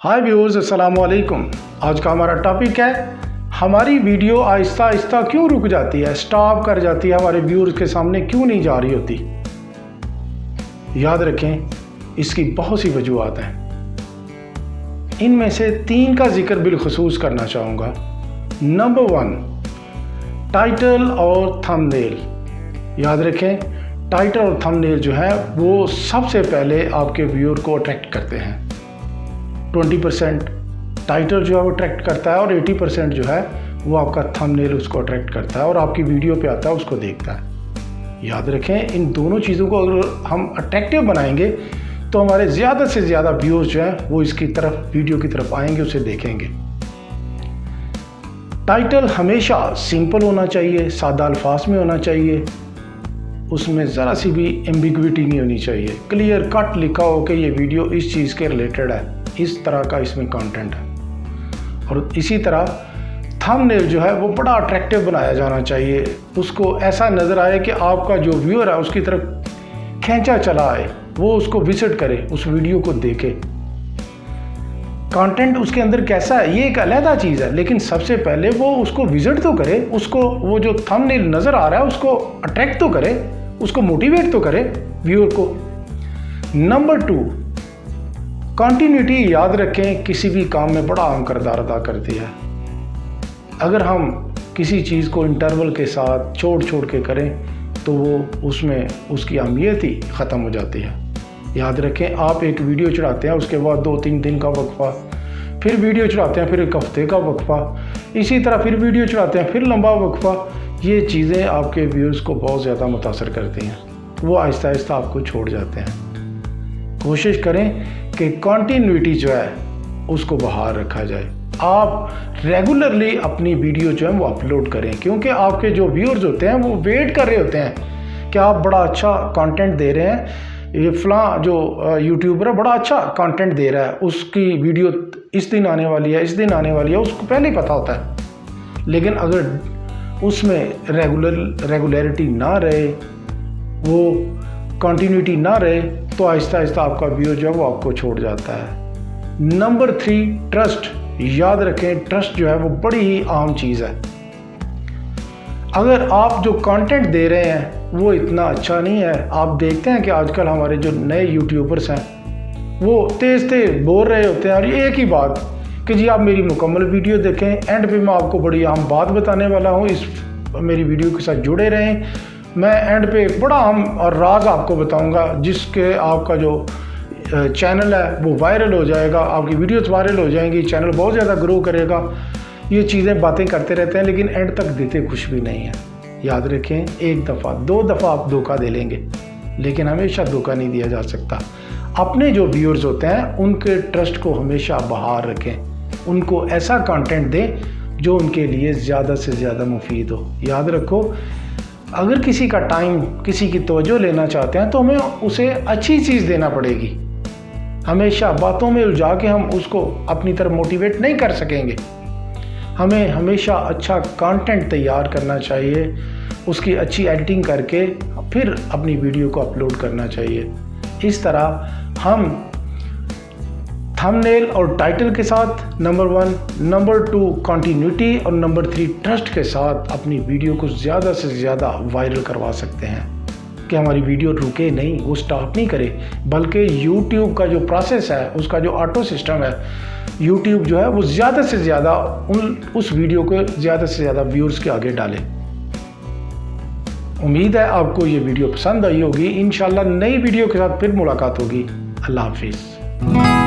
हाय viewers, अस्सलाम वालेकुम। आज का हमारा टॉपिक है हमारी वीडियो आहिस्ता आहिस्ता क्यों रुक जाती है, स्टॉप कर जाती है, हमारे व्यूअर्स के सामने क्यों नहीं जा रही होती। याद रखें, इसकी बहुत सी वजूहात हैं। इनमें से 3 का जिक्र बिलखुसूस करना चाहूँगा। नंबर 1, टाइटल और थंबनेल। याद रखें, टाइटल और थंबनेल जो है वो सबसे पहले आपके व्यूअर को अट्रैक्ट करते हैं। 20% टाइटल जो है वो अट्रैक्ट करता है और 80% जो है वो आपका थंबनेल उसको अट्रैक्ट करता है और आपकी वीडियो पे आता है, उसको देखता है। याद रखें, इन दोनों चीज़ों को अगर हम अट्रैक्टिव बनाएंगे तो हमारे ज़्यादा से ज़्यादा व्यूअर्स जो हैं वो इसकी तरफ, वीडियो की तरफ आएंगे, उसे देखेंगे। टाइटल हमेशा सिंपल होना चाहिए, सादा अल्फाज में होना चाहिए, उसमें ज़रा सी भी एम्बिग्विटी नहीं होनी चाहिए। क्लियर कट लिखा हो कि ये वीडियो इस चीज़ के रिलेटेड है, इस तरह का इसमें कंटेंट है। और इसी तरह थंबनेल जो है वो बड़ा अट्रैक्टिव बनाया जाना चाहिए, उसको ऐसा नज़र आए कि आपका जो व्यूअर है उसकी तरफ खींचा चला आए, वो उसको विजिट करे, उस वीडियो को देखे। कंटेंट उसके अंदर कैसा है ये एक अलग चीज़ है, लेकिन सबसे पहले वो उसको विजिट तो करे, उसको वो जो थंबनेल नज़र आ रहा है उसको अट्रैक्ट तो करे, उसको मोटिवेट तो करे व्यूअर को। Number 2, continuity. याद रखें, किसी भी काम में बड़ा अहम किरदार अदा करती है। अगर हम किसी चीज़ को इंटरवल के साथ छोड़ छोड़ के करें तो वो उसमें उसकी अहमियत ही ख़त्म हो जाती है। याद रखें, आप एक वीडियो चढ़ाते हैं, उसके बाद 2-3 दिन का वक्फा, फिर वीडियो चढ़ाते हैं, फिर एक हफ्ते का वक्फा, इसी तरह फिर वीडियो चढ़ाते हैं, फिर लंबा वक्फा। ये चीज़ें आपके व्यूअर्स को बहुत ज़्यादा मुतासर करती हैं, वो आहिस्ता आहिस्ता आपको छोड़ जाते हैं। कोशिश करें कि कंटिन्यूटी जो है उसको बहाल रखा जाए। आप रेगुलरली अपनी वीडियो जो है वो अपलोड करें, क्योंकि आपके जो व्यूअर्स होते हैं वो वेट कर रहे होते हैं कि आप बड़ा अच्छा कंटेंट दे रहे हैं, ये फलां जो यूट्यूबर है बड़ा अच्छा कंटेंट दे रहा है, उसकी वीडियो इस दिन आने वाली है, इस दिन आने वाली है, उसको पहले ही पता होता है। लेकिन अगर उसमें रेगुलरिटी ना रहे, वो कंटिन्यूटी ना रहे, तो आहिस्ता आहिस्ता आपका व्यू जो है वो आपको छोड़ जाता है। Number 3, trust. याद रखें, ट्रस्ट जो है वो बड़ी ही अहम चीज़ है। अगर आप जो कंटेंट दे रहे हैं वो इतना अच्छा नहीं है, आप देखते हैं कि आजकल हमारे जो नए यूट्यूबर्स हैं वो तेज़ तेज़ बोल रहे होते हैं और ये एक ही बात कि जी आप मेरी मुकम्मल वीडियो देखें, एंड पे मैं आपको बड़ी अहम बात बताने वाला हूँ, इस मेरी वीडियो के साथ जुड़े रहें। मैं एंड पे एक बड़ा अहम और राज आपको बताऊंगा, जिसके आपका जो चैनल है वो वायरल हो जाएगा, आपकी वीडियोस वायरल हो जाएंगी, चैनल बहुत ज़्यादा ग्रो करेगा। ये चीज़ें बातें करते रहते हैं लेकिन एंड तक देते कुछ भी नहीं है। याद रखें, 1 दफ़ा 2 दफ़ा आप धोखा दे लेंगे, लेकिन हमेशा धोखा नहीं दिया जा सकता। अपने जो व्यूअर्स होते हैं उनके ट्रस्ट को हमेशा बहाल रखें, उनको ऐसा कंटेंट दें जो उनके लिए ज़्यादा से ज़्यादा मुफीद हो। याद रखो, अगर किसी का टाइम, किसी की तवज्जो लेना चाहते हैं तो हमें उसे अच्छी चीज़ देना पड़ेगी। हमेशा बातों में उलझा के हम उसको अपनी तरफ मोटिवेट नहीं कर सकेंगे। हमें हमेशा अच्छा कंटेंट तैयार करना चाहिए, उसकी अच्छी एडिटिंग करके फिर अपनी वीडियो को अपलोड करना चाहिए। इस तरह हम थंबनेल और टाइटल के साथ नंबर 1, नंबर 2 कंटिन्यूटी और नंबर 3 ट्रस्ट के साथ अपनी वीडियो को ज़्यादा से ज़्यादा वायरल करवा सकते हैं कि हमारी वीडियो रुके नहीं, वो स्टॉप नहीं करे, बल्कि यूट्यूब का जो प्रोसेस है, उसका जो ऑटो सिस्टम है, यूट्यूब जो है वो ज़्यादा से ज़्यादा उस वीडियो को ज़्यादा से ज़्यादा व्यूअर्स के आगे डाले। उम्मीद है आपको ये वीडियो पसंद आई होगी। इंशाल्लाह नई वीडियो के साथ फिर मुलाकात होगी। अल्लाह हाफिज़।